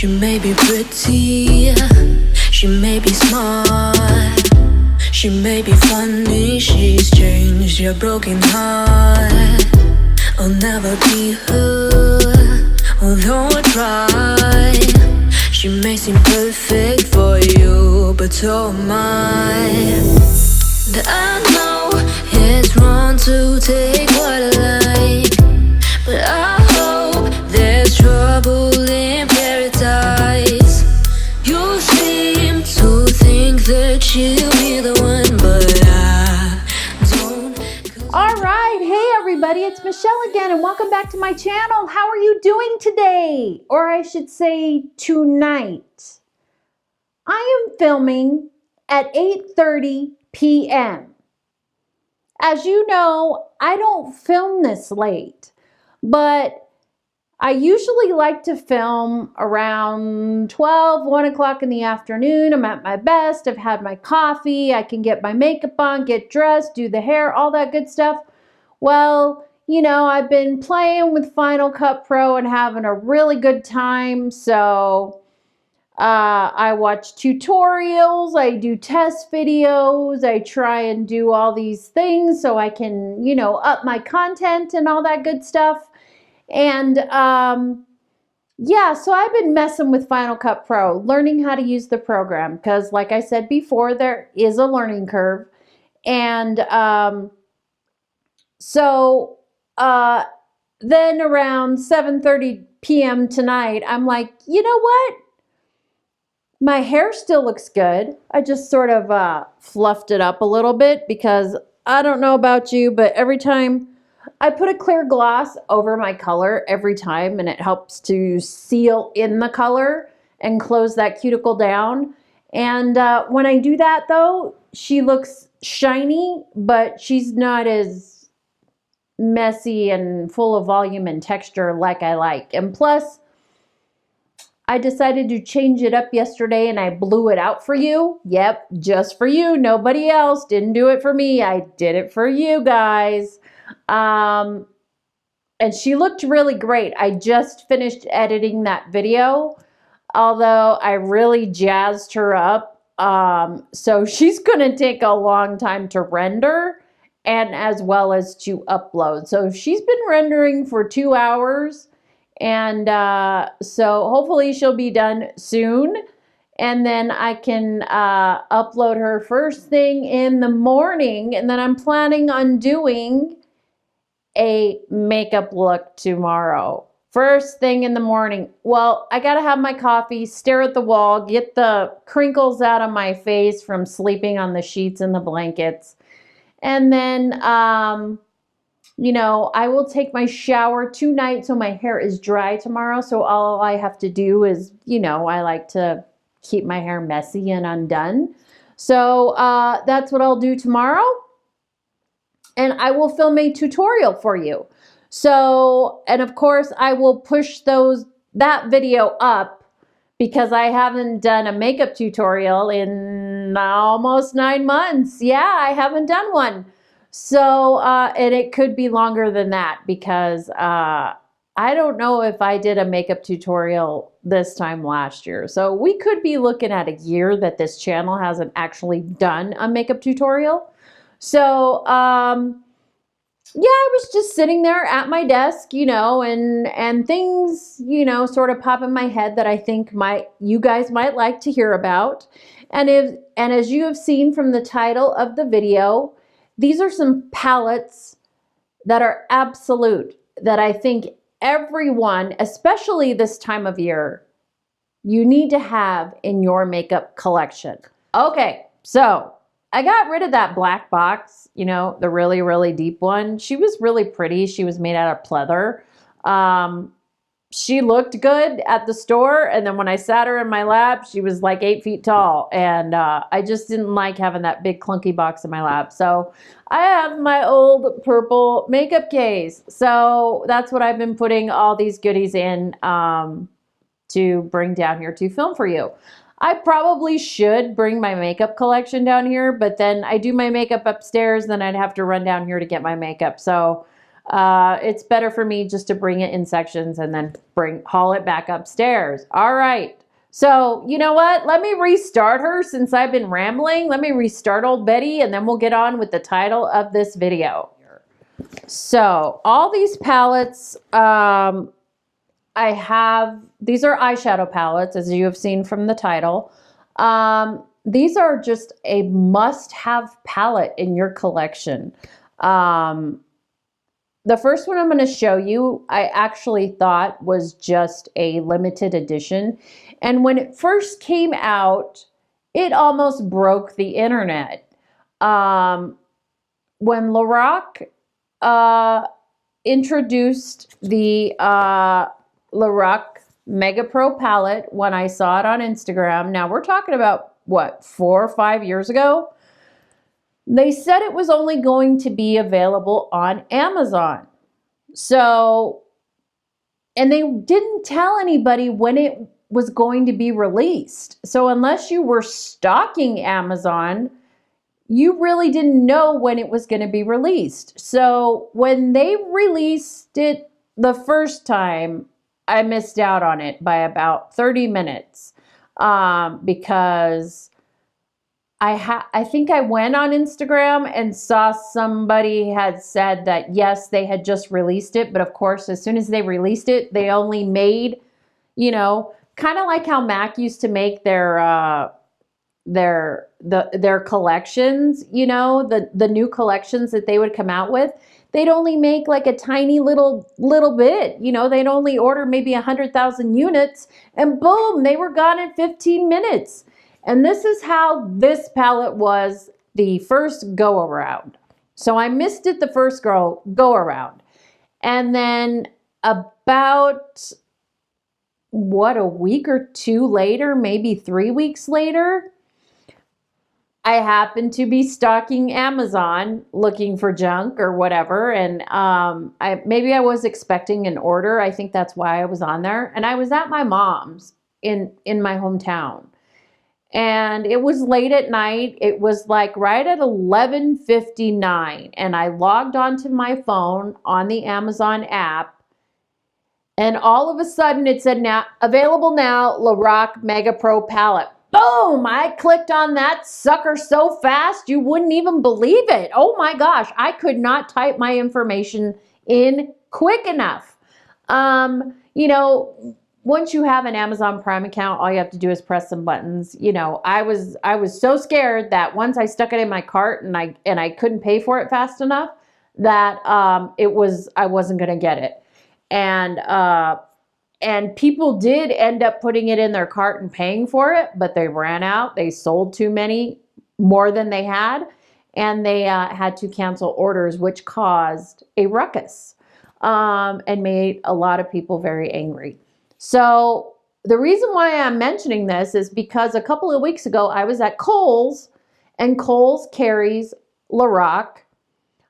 She may be pretty, she may be smart, she may be funny, she's changed your broken heart. I'll never be her, although I try. She may seem perfect for you, but so am I. That I know it's wrong to take what I like, but I hope there's trouble in paradise. You seem to think that she'll be the one, but I don't. Alright, hey everybody, it's Michelle again and welcome back to my channel. How are you doing today? Or I should say tonight. I am filming at 8:30 p.m. As you know, I don't film this late, but I usually like to film around 12, 1 o'clock in the afternoon. I'm at my best. I've had my coffee. I can get my makeup on, get dressed, do the hair, all that good stuff. Well, you know, I've been playing with Final Cut Pro and having a really good time. So I watch tutorials, I do test videos, I try and do all these things so I can, you know, up my content and all that good stuff. And yeah, so I've been messing with Final Cut Pro, learning how to use the program because like I said before, there is a learning curve. And then around 7:30 p.m. tonight, I'm like, you know what? My hair still looks good. I just sort of fluffed it up a little bit because I don't know about you, but every time I put a clear gloss over my color every time and it helps to seal in the color and close that cuticle down. And when I do that though, she looks shiny, but she's not as messy and full of volume and texture like I like. And plus, I decided to change it up yesterday and I blew it out for you. Yep, just for you. Nobody else. Didn't do it for me. I did it for you guys. And she looked really great. I just finished editing that video, although I really jazzed her up. So she's going to take a long time to render and as well as to upload. So she's been rendering for 2 hours. And so hopefully she'll be done soon. And then I can upload her first thing in the morning. And then I'm planning on doing a makeup look tomorrow. First thing in the morning. Well, I got to have my coffee, stare at the wall, get the crinkles out of my face from sleeping on the sheets and the blankets. And then you know, I will take my shower tonight so my hair is dry tomorrow. So all I have to do is, you know, I like to keep my hair messy and undone. So that's what I'll do tomorrow. And I will film a tutorial for you. So, and of course, I will push that video up because I haven't done a makeup tutorial in almost 9 months. Yeah, I haven't done one. So, and it could be longer than that because I don't know if I did a makeup tutorial this time last year. So we could be looking at a year that this channel hasn't actually done a makeup tutorial. So, yeah, I was just sitting there at my desk, you know, and things, you know, sort of pop in my head that I think you guys might like to hear about. And as you have seen from the title of the video, these are some palettes that are absolute, that I think everyone, especially this time of year, you need to have in your makeup collection. Okay, so I got rid of that black box, you know, the really, really deep one. She was really pretty. She was made out of pleather. She looked good at the store, and then when I sat her in my lap, she was like 8 feet tall, and I just didn't like having that big clunky box in my lap. So I have my old purple makeup case. So that's what I've been putting all these goodies in to bring down here to film for you. I probably should bring my makeup collection down here, but then I do my makeup upstairs, then I'd have to run down here to get my makeup. So It's better for me just to bring it in sections and then haul it back upstairs. All right. So, you know what? Let me restart her since I've been rambling. Let me restart old Betty and then we'll get on with the title of this video. So, all these palettes, I have, these are eyeshadow palettes, as you have seen from the title. These are just a must-have palette in your collection. The first one I'm going to show you, I actually thought was just a limited edition. And when it first came out, it almost broke the internet. When Lorac introduced the Lorac Mega Pro palette, when I saw it on Instagram, now we're talking about, what, 4 or 5 years ago? They said it was only going to be available on Amazon. So, and they didn't tell anybody when it was going to be released. So unless you were stalking Amazon, you really didn't know when it was going to be released. So when they released it the first time, I missed out on it by about 30 minutes because I think I went on Instagram and saw somebody had said that, yes, they had just released it. But of course, as soon as they released it, they only made, you know, kind of like how MAC used to make their collections, you know, the new collections that they would come out with. They'd only make like a tiny little bit, you know, they'd only order maybe 100,000 units and boom, they were gone in 15 minutes. And this is how this palette was the first go around. So I missed it the first go around. And then about, what, a week or two later, maybe 3 weeks later, I happened to be stalking Amazon looking for junk or whatever. And maybe I was expecting an order. I think that's why I was on there. And I was at my mom's in my hometown. And it was late at night. It was like right at 11:59. And I logged onto my phone on the Amazon app. And all of a sudden it said, now available now, Lorac Mega Pro Palette. Boom! I clicked on that sucker so fast you wouldn't even believe it. Oh my gosh, I could not type my information in quick enough. You know, once you have an Amazon Prime account, all you have to do is press some buttons. You know, I was so scared that once I stuck it in my cart and I couldn't pay for it fast enough that I wasn't going to get it. And people did end up putting it in their cart and paying for it, but they ran out. They sold too many, more than they had, and they had to cancel orders, which caused a ruckus and made a lot of people very angry. So the reason why I'm mentioning this is because a couple of weeks ago, I was at Kohl's, and Kohl's carries Lorac.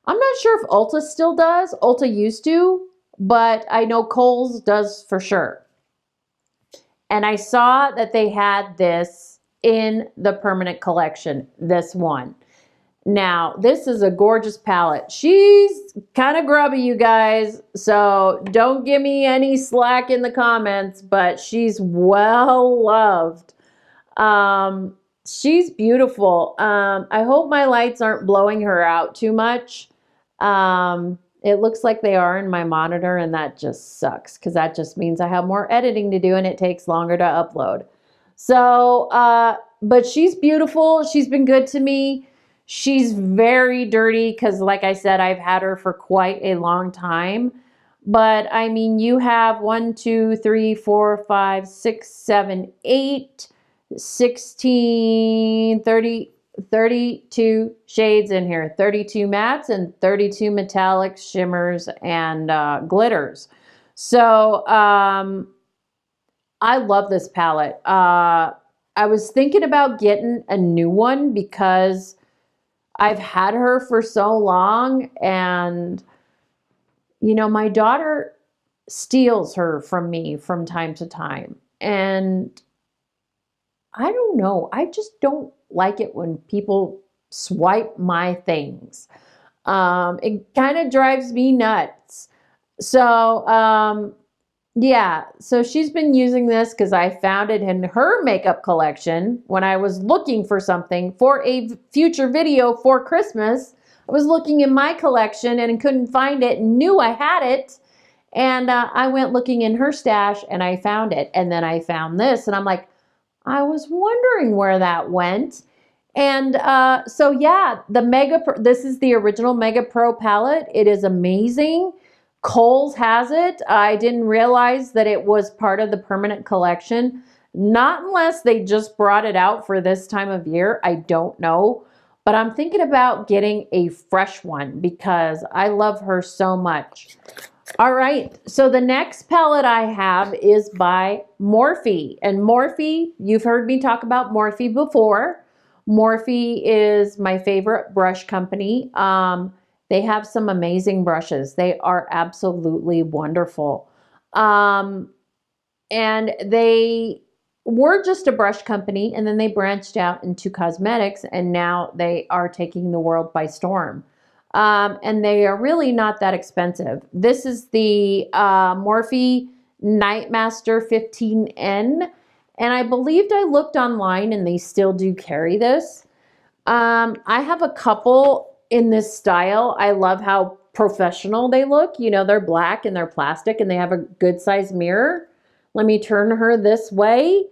I'm not sure if Ulta still does. Ulta used to, but I know Kohl's does for sure. And I saw that they had this in the permanent collection, this one. Now, this is a gorgeous palette. She's kind of grubby, you guys, so don't give me any slack in the comments, but she's well loved. She's beautiful. I hope my lights aren't blowing her out too much. It looks like they are in my monitor, and that just sucks because that just means I have more editing to do and it takes longer to upload. So, but she's beautiful. She's been good to me. She's very dirty because, like I said, I've had her for quite a long time. But, I mean, you have 1, 2, 3, 4, 5, 6, 7, 8, 16, 30, 32 shades in here, 32 mattes and 32 metallics, shimmers, and glitters. So I love this palette. I was thinking about getting a new one because I've had her for so long, and you know, my daughter steals her from me from time to time, and I don't know, I just don't like it when people swipe my things. It kind of drives me nuts. So, yeah, so she's been using this because I found it in her makeup collection when I was looking for something for a future video for Christmas. I was looking in my collection and couldn't find it and knew I had it. And I went looking in her stash and I found it. And then I found this and I'm like, I was wondering where that went. And so yeah, this is the original Mega Pro palette. It is amazing. Kohl's has it. I didn't realize that it was part of the permanent collection. Not unless they just brought it out for this time of year. I don't know. But I'm thinking about getting a fresh one because I love her so much. All right, so the next palette I have is by Morphe. And Morphe, you've heard me talk about Morphe before. Morphe is my favorite brush company. They have some amazing brushes. They are absolutely wonderful. And they were just a brush company, and then they branched out into cosmetics, and now they are taking the world by storm. And they are really not that expensive. This is the Morphe Nightmaster 15N. And I believed I looked online and they still do carry this. I have a couple in this style. I love how professional they look. You know, they're black and they're plastic and they have a good size mirror. Let me turn her this way.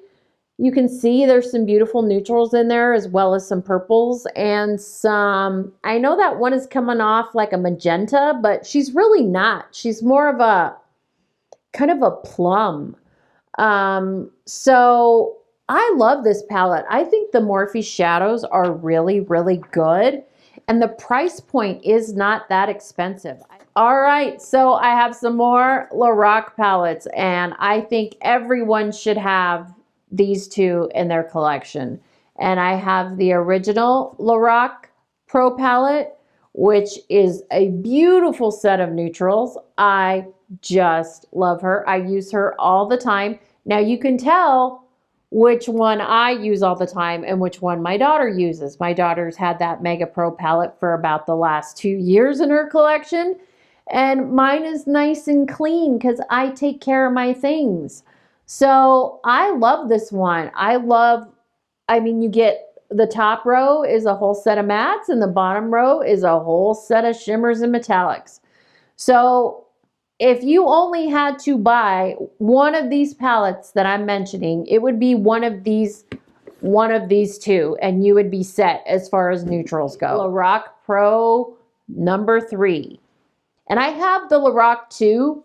You can see there's some beautiful neutrals in there as well as some purples and some, I know that one is coming off like a magenta, but she's really not. She's more of a kind of a plum. So I love this palette. I think the Morphe shadows are really, really good. And the price point is not that expensive. All right, so I have some more Lorac palettes, and I think everyone should have these two in their collection. And I have the original Lorac Pro Palette, which is a beautiful set of neutrals. I just love her. I use her all the time. Now you can tell which one I use all the time and which one my daughter uses. My daughter's had that Mega Pro palette for about the last 2 years in her collection. And mine is nice and clean because I take care of my things. So I love this one. I mean, you get the top row is a whole set of mattes and the bottom row is a whole set of shimmers and metallics. So if you only had to buy one of these palettes that I'm mentioning, it would be one of these two, and you would be set as far as neutrals go. Lorac Pro number 3. And I have the Lorac 2.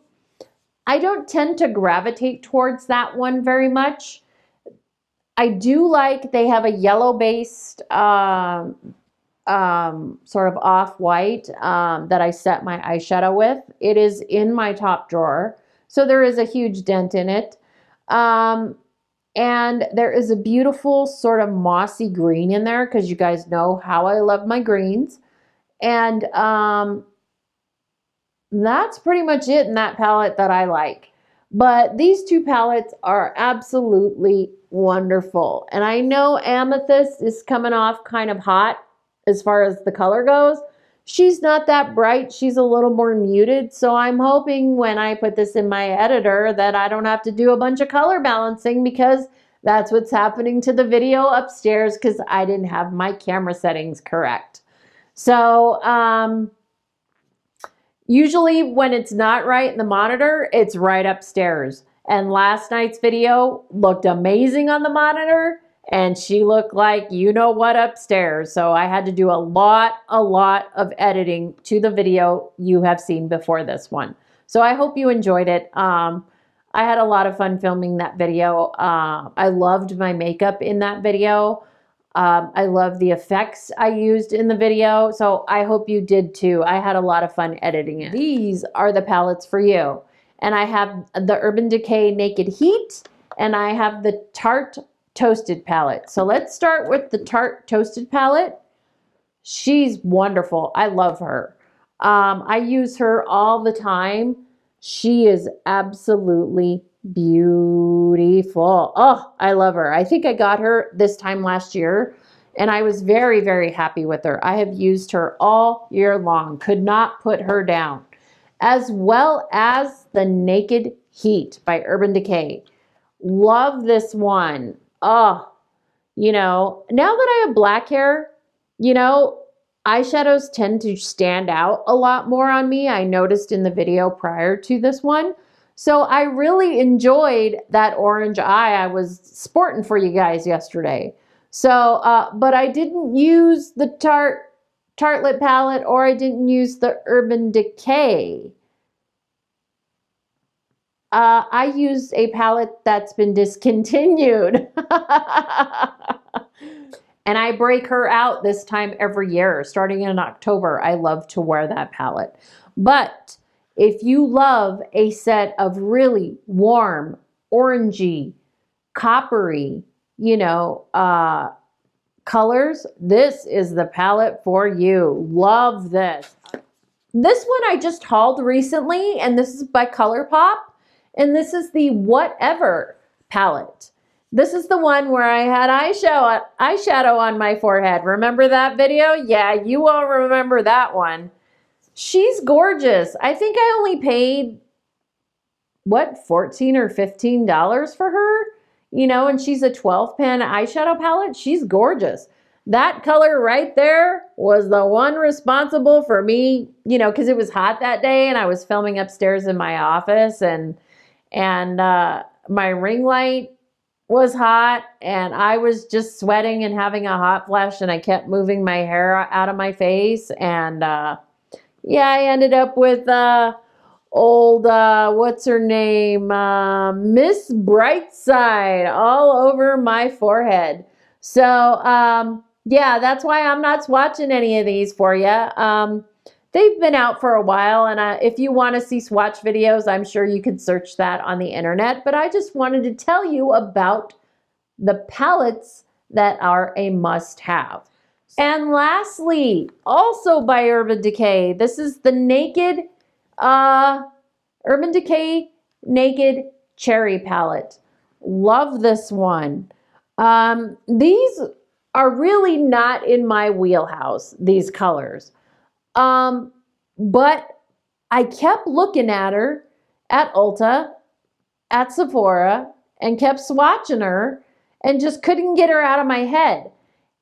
I don't tend to gravitate towards that one very much. I do like they have a yellow-based sort of off-white that I set my eyeshadow with. It is in my top drawer, so there is a huge dent in it. And there is a beautiful sort of mossy green in there because you guys know how I love my greens. And that's pretty much it in that palette that I like. But these two palettes are absolutely wonderful. And I know Amethyst is coming off kind of hot as far as the color goes. She's not that bright. She's a little more muted. So I'm hoping when I put this in my editor that I don't have to do a bunch of color balancing, because that's what's happening to the video upstairs because I didn't have my camera settings correct. So usually when it's not right in the monitor, it's right upstairs. And last night's video looked amazing on the monitor, and she looked like you know what upstairs. So I had to do a lot of editing to the video you have seen before this one. So I hope you enjoyed it. I had a lot of fun filming that video. I loved my makeup in that video. I love the effects I used in the video. So I hope you did too. I had a lot of fun editing it. These are the palettes for you. And I have the Urban Decay Naked Heat, and I have the Tarte Toasted palette. So let's start with the Tarte Toasted palette. She's wonderful. I love her. I use her all the time. She is absolutely beautiful. Oh, I love her. I think I got her this time last year, And I was very, very happy with her. I have used her all year long. Could not put her down. As well as the Naked Heat by Urban Decay. Love this one. Oh, you know, now that I have black hair, you know, eyeshadows tend to stand out a lot more on me. I noticed in the video prior to this one. So I really enjoyed that orange eye I was sporting for you guys yesterday. So, but I didn't use the Tartelette palette, or I didn't use the Urban Decay. I used a palette that's been discontinued. And I break her out this time every year. Starting in October, I love to wear that palette. But if you love a set of really warm, orangey, coppery, you know, colors, this is the palette for you. Love this. This one I just hauled recently, and this is by ColourPop, and this is the Whatever palette. This is the one where I had eyeshadow on my forehead. Remember that video? Yeah, you all remember that one. She's gorgeous. I think I only paid, what, $14 or $15 for her? You know, and she's a 12-pan eyeshadow palette. She's gorgeous. That color right there was the one responsible for me, you know, because it was hot that day and I was filming upstairs in my office, and my ring light was hot and I was just sweating and having a hot flash, and I kept moving my hair out of my face, and yeah, I ended up with old, what's her name? Miss Brightside all over my forehead. So, yeah, that's why I'm not swatching any of these for you. They've been out for a while, and if you want to see swatch videos, I'm sure you could search that on the internet. But I just wanted to tell you about the palettes that are a must-have. And lastly, also by Urban Decay, this is the Naked, Urban Decay Naked Cherry palette. Love this one. These are really not in my wheelhouse, these colors. But I kept looking at her at Ulta, at Sephora, and kept swatching her and just couldn't get her out of my head.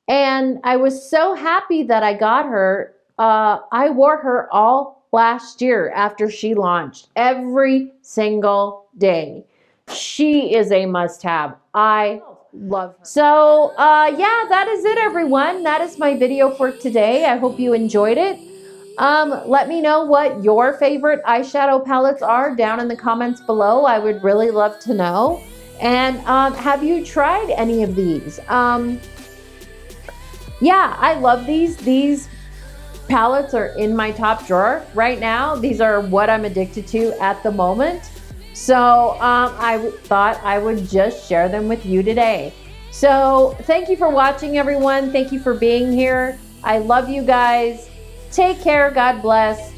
And I was so happy that I got her. I wore her all last year after she launched, every single day. She is a must-have. I love her. So, yeah, that is it, everyone. That is my video for today. I hope you enjoyed it. Let me know what your favorite eyeshadow palettes are down in the comments below. I would really love to know. And have you tried any of these? Yeah, I love these. These palettes are in my top drawer right now. These are what I'm addicted to at the moment. So I thought I would just share them with you today. So thank you for watching, everyone. Thank you for being here. I love you guys. Take care. God bless.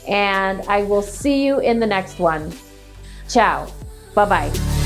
And I will see you in the next one. Ciao. Bye-bye.